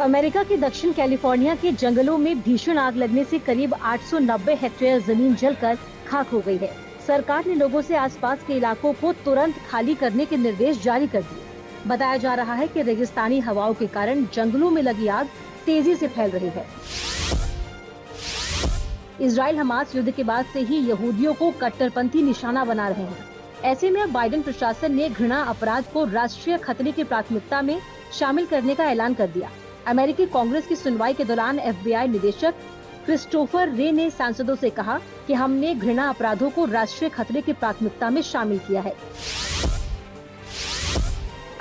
America के दक्षिण California के जंगलों में भीषण आग लगने से करीब 890 हेक्टेयर जमीन जलकर खाक हो गई है। सरकार ने लोगों से आसपास के इलाकों को तुरंत खाली करने के निर्देश जारी कर दिए। बताया जा रहा है कि रेगिस्तानी हवाओं के कारण जंगलों में लगी आग तेजी से फैल रही है। इजराइल हमास युद्ध के बाद से ही यहूदियों को कट्टरपंथी निशाना बना रहे हैं। ऐसे में अब बाइडेन प्रशासन ने घृणा अपराध को राष्ट्रीय खतरे की प्राथमिकता में शामिल करने का ऐलान कर दिया। अमेरिकी कांग्रेस की सुनवाई के दौरान FBI निदेशक क्रिस्टोफर रे ने सांसदों से कहा कि हमने घृणा अपराधों को राष्ट्रीय खतरे की प्राथमिकता में शामिल किया है।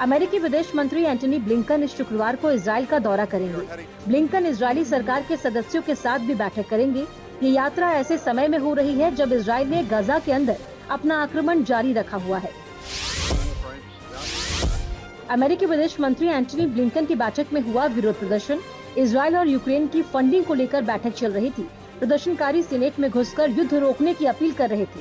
अमेरिकी विदेश मंत्री एंटनी ब्लिंकन इस शुक्रवार को इजराइल का दौरा करेंगे। ब्लिंकन इजरायली सरकार के सदस्यों के साथ भी बैठक करेंगे। ये यात्रा ऐसे समय में हो रही है जब इजराइल ने गाजा के अंदर अपना आक्रमण जारी रखा हुआ है। अमेरिकी विदेश मंत्री एंटनी ब्लिंकन की बैठक में हुआ विरोध प्रदर्शन। इजराइल और यूक्रेन की फंडिंग को लेकर बैठक चल रही थी। प्रदर्शनकारी सीनेट में घुसकर युद्ध रोकने की अपील कर रहे थे।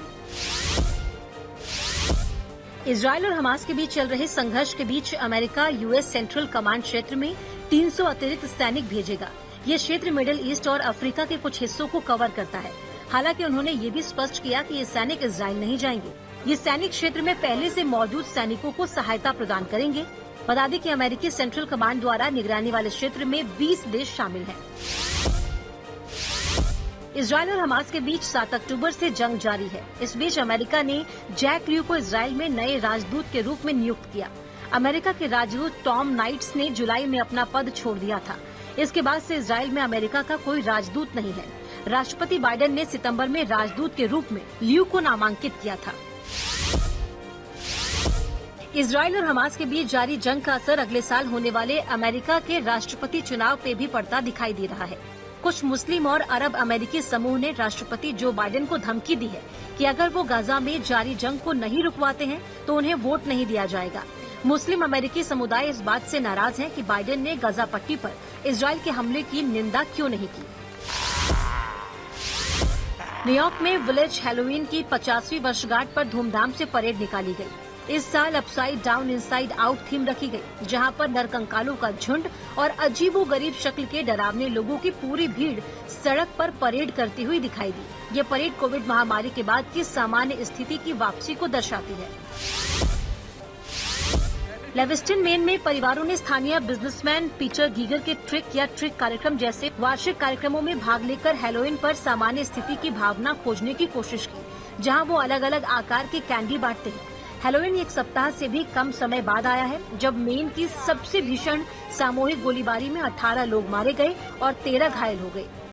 इजराइल और हमास के बीच चल रहे संघर्ष के बीच अमेरिका US सेंट्रल कमांड क्षेत्र में 300 अतिरिक्त सैनिक भेजेगा। ये क्षेत्र मिडिल ईस्ट और अफ्रीका के कुछ हिस्सों को कवर करता है। हालांकि उन्होंने ये भी स्पष्ट किया कि ये सैनिक इजराइल नहीं जाएंगे। ये सैनिक क्षेत्र में पहले से मौजूद सैनिकों को सहायता प्रदान करेंगे। बता दें कि अमेरिकी सेंट्रल कमांड द्वारा निगरानी वाले क्षेत्र में 20 देश शामिल हैं। इजराइल और हमास के बीच 7 अक्टूबर से जंग जारी है। इस बीच अमेरिका ने जैक ल्यू को इजराइल में नए राजदूत के रूप में नियुक्त किया। अमेरिका के राजदूत टॉम नाइट्स ने जुलाई में अपना पद छोड़ दिया था। इसके बाद से इजराइल में अमेरिका का कोई राजदूत नहीं है। राष्ट्रपति बाइडेन ने सितंबर में राजदूत के रूप में ल्यू को नामांकित किया था। इजराइल और हमास के बीच जारी जंग का असर अगले साल होने वाले अमेरिका के राष्ट्रपति चुनाव पे भी पड़ता दिखाई दे रहा है। कुछ मुस्लिम और अरब अमेरिकी समूह ने राष्ट्रपति जो बाइडेन को धमकी दी है कि अगर वो गाजा में जारी जंग को नहीं रुकवाते हैं तो उन्हें वोट नहीं दिया जाएगा। मुस्लिम अमेरिकी समुदाय इस बात से नाराज है कि बाइडेन ने गाजा पट्टी पर इजराइल के हमले की निंदा क्यों नहीं की। न्यूयॉर्क में विलेज हैलोवीन की 50वीं वर्षगांठ पर धूमधाम से परेड निकाली गई। इस साल upside down inside out theme रखी गई, जहां पर नरकंकालों का झुंड और अजीबोगरीब शक्ल के डरावने लोगों की पूरी भीड़ सड़क पर परेड करती हुई दिखाई दी। ये परेड कोविड महामारी के बाद की सामान्य स्थिति की वापसी को दर्शाती है। लेविस्टन मेन में परिवारों ने स्थानीय बिजनेसमैन पीटर गीगर के ट्रिक कार्यक्रम जैसे वार्षिक कार्यक्रमों में भाग लेकर हैलोवीन पर सामान्य स्थिति की भावना खोजने की कोशिश की, जहां वो अलग अलग आकार के कैंडी बांटते हैं। हैलोवीन एक सप्ताह से भी कम समय बाद आया है, जब मेन की सबसे भीषण सामूहिक गोलीबारी में 18 लोग मारे गए और 13 घायल हो गए।